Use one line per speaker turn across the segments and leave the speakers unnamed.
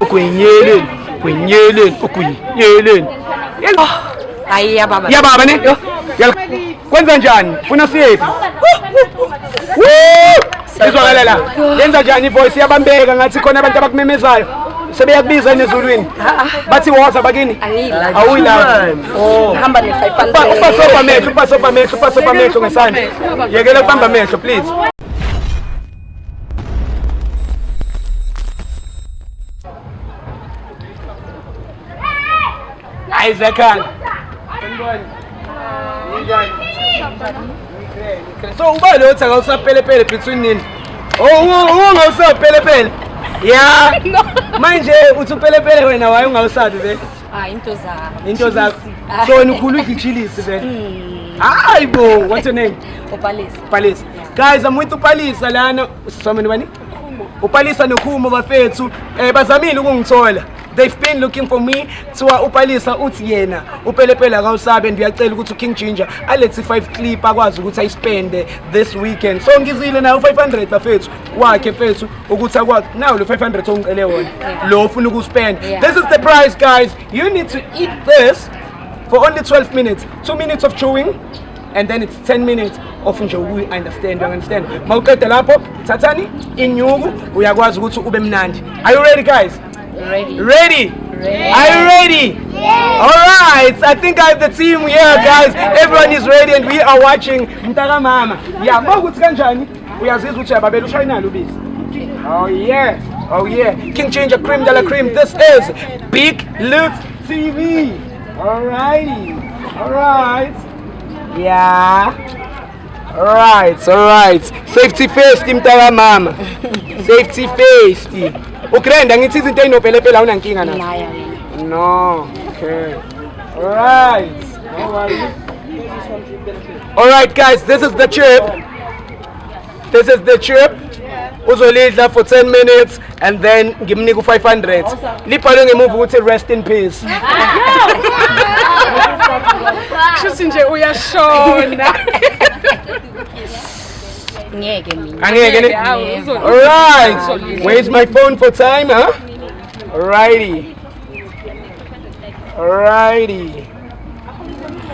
ukuyeleni ukuyeleni
hayi yababa
ne kwenza njani funa siyephi sizwakala la yenza njani ivoice iyabambeka ngathi khona abantu abakumemezayo sebeyakubiza ezulwini bathi woza bakini awuyila
hamba ne-500
upasopa amehlo ngesandla yekela ukubamba amehlo please. Isaacan. So uba lo utha awusapelepele between nini? Ungawusapelepele. Yeah. Manje uthi upelepele wena waye ungawusabi vele. Into zakho. So nikhulu ichilisi vele. Hayibo, what's your name? Upalisa. Guys, I'm with Upalisa lana. Usisomeni bani? Upalisa noKhumo bafethu bazamile ukungithola. They've been looking for me to Upalisa uthi yena upelepele akawusabe ndiyacela ukuthi uKing Ginger alethe 5 clip akwazi ukuthi ayispende this weekend. So ngizile nayo 500 afethu wakhe fethu ukuthi akwazi now lo 500 ongicele wona lo ufuna ukuspend. This is the price guys. You need to eat this for only 12 minutes. 2 minutes of chewing and then it's 10 minutes of nje understand. Mawuqeda lapho thathani inyuku uyakwazi ukuthi ube mnandi. Are you ready guys?
Ready.
Are you ready? Yeah. All right. I think I have the team here, guys. Everyone is ready, and we are watching Mtaka Mama. Yeah. Moguthi kanjani? Uyazizwa ukuthi ababeli ushayinalo ubisi. Oh yeah. King Ginger Creme de la Creme. This is gLiTtv. All right. Yeah. All right. Safety first, Mtaka Mama. Safety first. Ukrenda ngithi izinto eyinopelepele awunankinga nazo. No. Okay. All right guys, this is the chip. Uzolidla for 10 minutes and then ngimnika 500. Libhalwe ngemuva ukuthi rest in peace.
Shuthi nje uyashona.
Angeke. All right. Where's my phone for time, huh? Alrighty.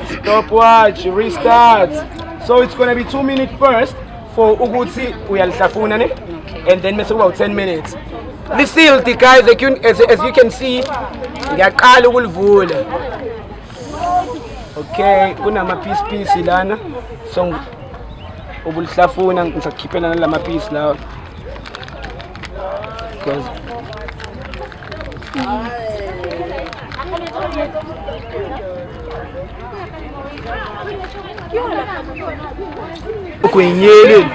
Stopwatch. Restart. So it's gonna be 2 minutes first for ukuthi uyalihlafuna ne, and then mase about 10 minutes. This sealed guys, as you can see, ngiyaqala ukulivula. Okay, kunama piece lana. So ubulihlafuna ngisakhiphela nalama piece lawa because ukuyeleni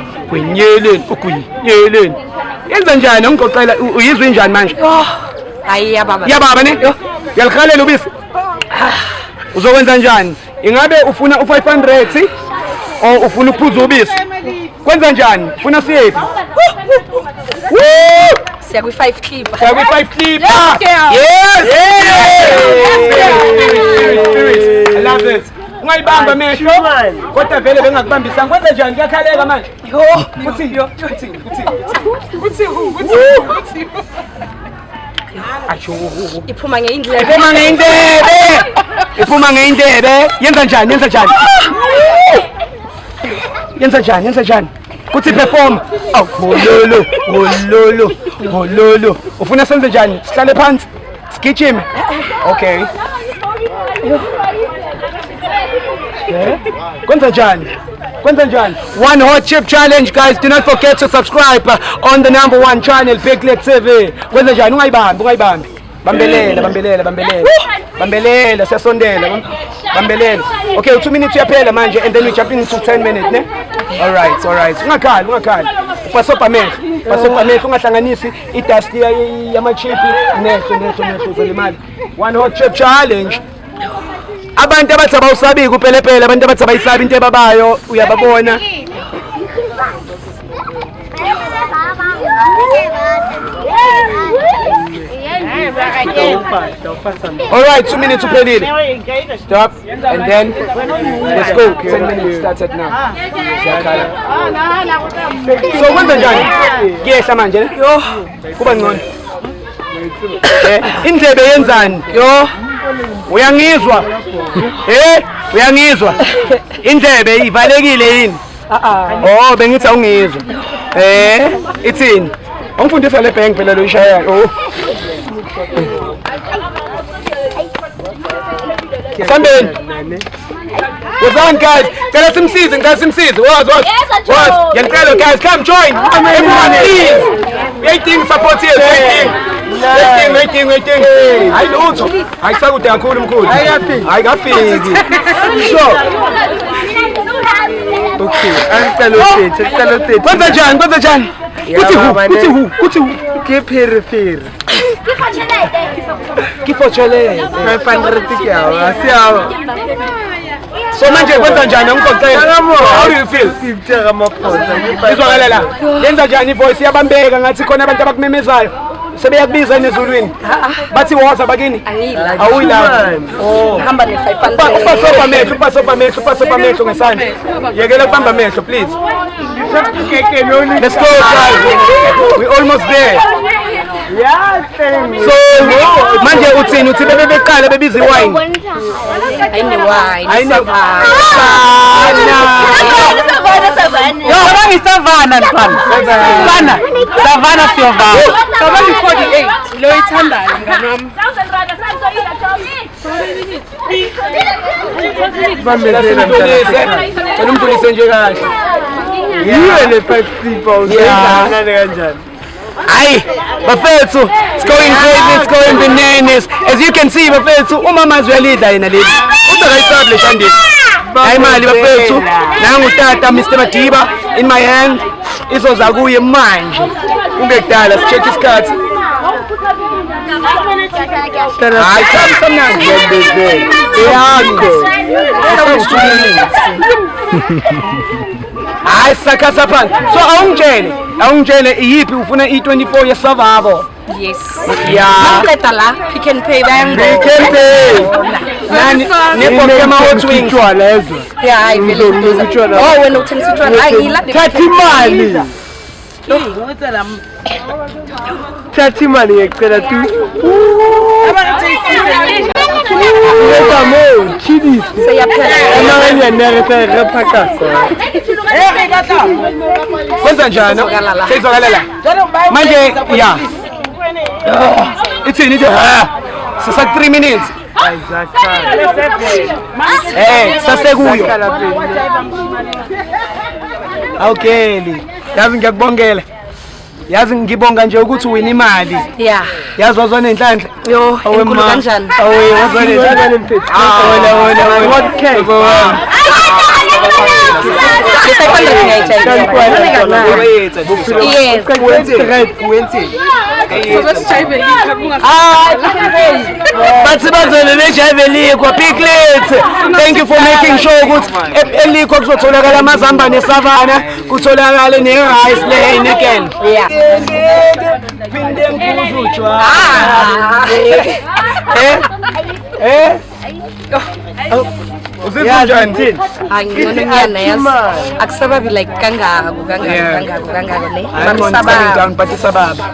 yenza njani ngicocela uyizwe njani manje?
Hayi yababa
ne yalikhalela ubisi uzokwenza njani? Ingabe ufuna u500 or ufuna ukuphuza ubisi? Kwenza njani? Ufuna siyephi?
siya kwi5 clip.
Yes. I love it. Ungayibamba amehlo kodwa vele bengakubambisa. Kwenza njani? Kuyakhaleka manje. Uthi. Acho.
Iphuma ngeindlebe. Yenza njani? Kuthi perform. Hololo. Ufuna senze njani? Sihlale phansi. Sigijime. Okay. Kwenza njani? One hot chip challenge guys. Do not forget to subscribe on the #1 channel gLiTtv. Kwenza njani? Ungayibambi. Bambelela siyasondela. Bambelela. Okay, 2 minutes uyaphela manje and then we jump into 10 minutes ne? All right. Ungakhali. Upasopa amehlo ungahlanganisi idust yamachipi nehlo zolimali. One hot chip challenge. Abantu abathi abawusabi kupelepele, abantu abathi abayisabi into ebabayo uyababona. All right, 2 minutes uphelile. Stop and then let's go. 10 minutes started now. So kwenza njani? Kiyehla manje ne? Kuba ngcono. indlebe yenzani yo uyangizwa uyangizwa indlebe ivalekile yini oh bengithi awungizwa ithini ungifundisa le bank phela lo ishayayo oh Sambeni what's on guys tell us some season what ngiyacela guys come join everyone please waiting support here waiting hayi lutho ayisakude kakhulu mkhulu ayikafiki sure okay angicela uthi kwenza njani kuthi hu kepherefere kifochelele 500 kyawo asiyawo so manje kwenza njani ngikhoxela how do you feel sibtheka amaphosa izwakalela yenza njani voice yabambeka ngathi khona abantu abakumemezayo sebeyakubiza nezulwini bathi woza bakini awuyila oh
hamba ne500
upasopa amehlo ngesandla yekela ukubamba amehlo please let's go guys we almost there so manje uthini uthi bebeqala bebiza iwine
ayine
Savana siyova.
Kabali 48 lo ithandayo nganami.
Umbulise nje kahle.
Yiwe le 5 people kanjani kanjani.
Aye, bafethu, it's going crazy, it's going bananas. As you can see, bafethu, umama azuyalidla yena leli. Utakayisadle shandile. Hayi mali bafethu, nangu tata Mr. Madiba in my hand. Izoza kuye manje. Ungekudala sicheck isikhathi. Hayi samnandi ngiyabezela. Eyango. Hayi sakasa phansi. So awungitshele iyiphi ufuna i24 yesavavo?
Yes.
Yeah.
Ngiceda la Pick n Pay bayango.
Pick n Pay. Nani nepokema hot wings
lezo.
Yeah, hayi vele uthola. Oh wena uthengisa utshwala hayi ngila.
Thatha imali. Thatha imali ngicela tu. Mo, chili. Amanye nerete rephakasa.
Kwenza njani? Sezwakalela. Manje ya. Ithini nje? Sisa 3 minutes. Sasekuyo. Okay. Yazi ngiyakubongela. Yazi ngibonga nje ukuthi wina imali.
Yeah.
Yazi wazona enhlanhla.
Yo, enkulu kanjani?
Awe wazona enhlanhla. Wona. What cake?
Yes.
Bathi bazole lejavelikho Piglet. Thank you for making sure ukuthi elikho kuzotholakala amazamba nesavana kutholakala ne-rice le-Heineken.
Yeah.
Phinde ngibuza utshwa. Uzizwa njani?
Angiyona yazi. Akusababi like kangaka ne.
Down but isababa.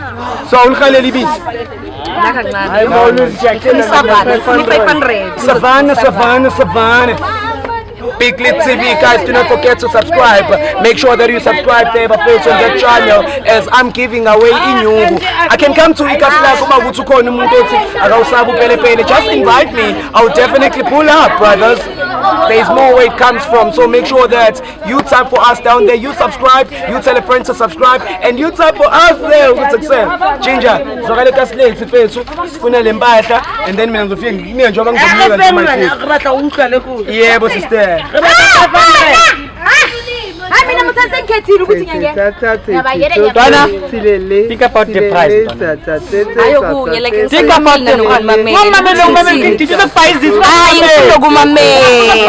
So ulikhalela ibisi. Savannah. gLiTtv, guys, do not forget to subscribe. Make sure that you subscribe there, bafethu, on that channel, as I'm giving away inyungu. I can come to ikasla kuma ukuthi ukhona umuntu othi akawusabu pelepele. Just invite me. I'll definitely pull up, brothers. There's more where it comes from, so make sure that you type for us down there, you subscribe, you tell a friend to subscribe, and you type for us there with success. Ginger, zokale kaSlate fethu, sifuna lempahla, and then mina ngizofika ngiye njengoba ngizomnika nje. Yebo sister.
Mina muthathe ngikhethile ukuthi ngeke.
Bana,
Think about the price.
Ayokunye like
think about the
umamele
did you buy this?
Hayi ngifuna kumamele.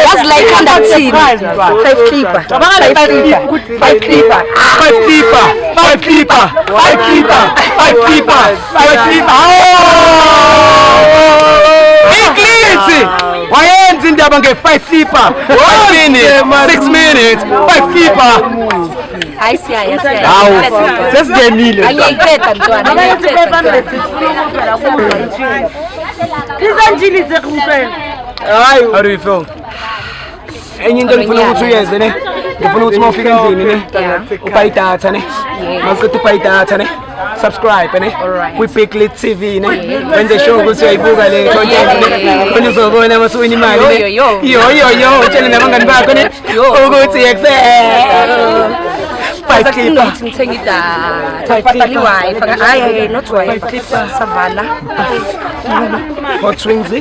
Was like under 10. 5 clipper. 5 clipper.
gLiTtv. Wayenza indaba nge5 clipper. 5 minutes, 6 minutes, 5 clipper.
Hayi siyaya.
Hawu, sesingenile.
Angiyayiphetha mntwana.
Hayi, how do you feel? Enye into ngifuna ukuthi uyenze ne. Ngifuna ukuthi mawufika endlini ne. Ubuy idatha ne. Masithi ubuy idatha ne. Subscribe ne. Kwi gLiTtv ne. Wenze sure ukuthi uyayibuka le content ne. Khona uzobona masuwina imali ne. Yo. Utshele nabangani bakho ne. Ukuthi
Ngithenga idatha. Fali Wi-Fi. Hayi, not Wi-Fi. Savannah.
Hot swings.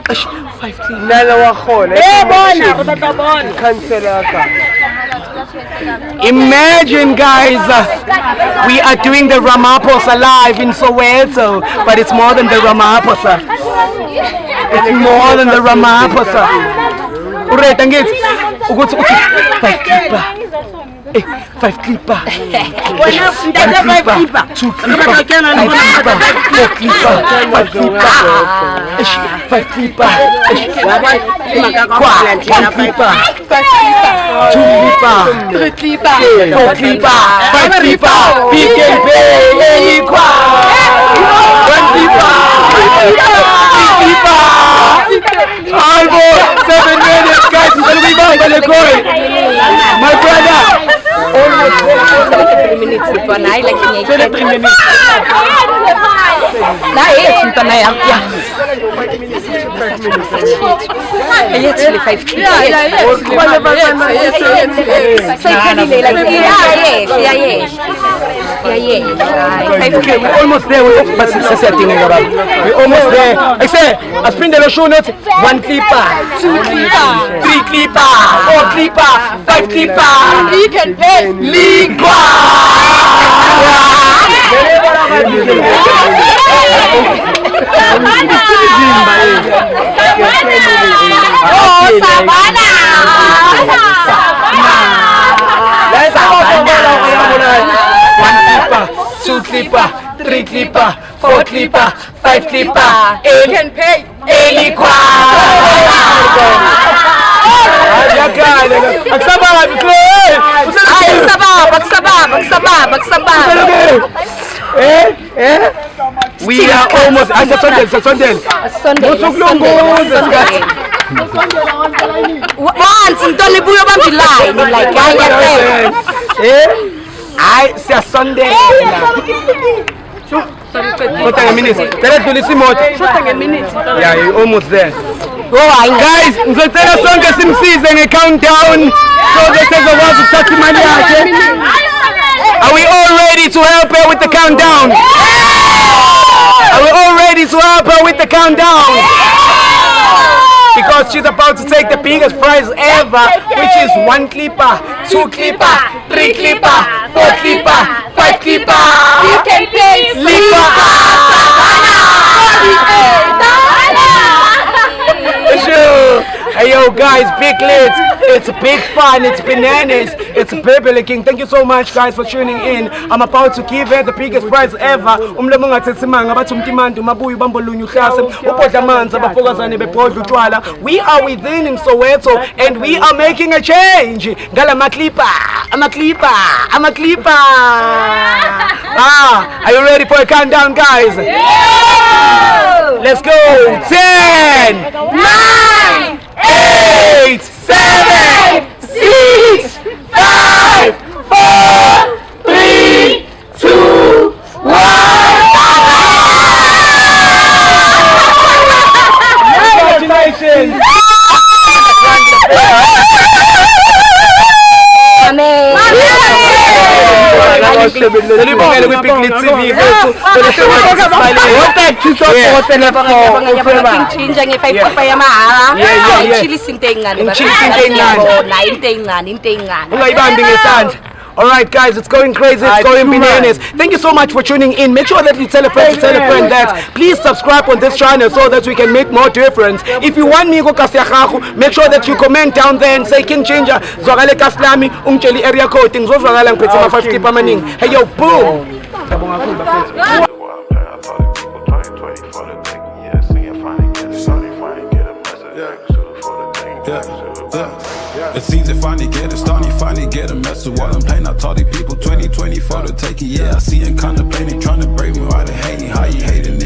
5 Imagine guys, we are doing the Ramaphosa live in Soweto, but it's more than the Ramaphosa. It's more than the Ramaphosa. Ureta ngithi ukuthi 5 clipper. 5 clipper. 2 clipper. 4 clipper. 5 clipper. 5 clipper. 1 clipper. 2 clipper. 3 clipper. 4 clipper. 5 clipper. Big and pay. 1 clipper. 3 clipper. Almost 7 minutes, guys. My brother.
Almost 3 minutes mntwana. Hayi like ngiyayiphetha. 3 minutes. La yethi mntwana yami. Yethi le 5 clip.
We're almost there. We're almost there. I say, I spin the show notes. 1 clipper, 2 clipper, 3 clipper, 4 clipper, 5 clipper. You can pay Ligua.
Oh, Savannah.
1 clipper, 2 clipper, 3 clipper, 4 clipper, 5 clipper. You can pay Ligua. We are almost at the Sunday.
Once don't leave you about the line like
I say Sunday. Short a minute. Yeah, you're almost there. Guys, ngizocela sonke simsize nge-countdown. So this is the ones who touch imali yakhe. Are we all ready to help her with the countdown? Are we all ready to help her with the countdown? Because she's about to take the biggest prize ever, which is 1 clipper, 2 clipper, 3 clipper, 4 clipper, 5 clipper. You can pay Ligua. Hey yo guys, big lit. It's big fun, it's bananas, it's Baby King. Thank you so much guys for tuning in. I'm about to give her the biggest prize ever. Umlomo ungathesimanga bathi umtimandi umabuyi ubambolunya uhlase ubhodla amanzi abafokazane bebhodla utshwala. We are within Soweto and we are making a change. Ngala ama-clipper. Are you ready for a countdown guys? Let's go. 10, 9, 8, 7, 6, 5, 4, 3, 2, 1. Congratulations. Salibongele kwi gLiTtv bethu.
Ngichinja nge-5 yamahhala. Ngishilisa into encane.
Ungayibambi ngesandla. Alright guys, it's going crazy, it's going bananas. Thank you so much for tuning in. Make sure that you tell a friend that. Please subscribe on this channel so that we can make more difference. If you want me go Kasiakhaku, make sure that you comment down there and say King Changer, Zwagale Kaslami, Umcheli area code, things Zwagale Mpetsima 5 clip amaning. Hey yo, boom!
Yeah. It seems they finally get it, starting finally get a mess of what I'm playing. I told these people 2020 for the taking. Yeah, I see it contemplating, trying to break me while they hating. How you hating?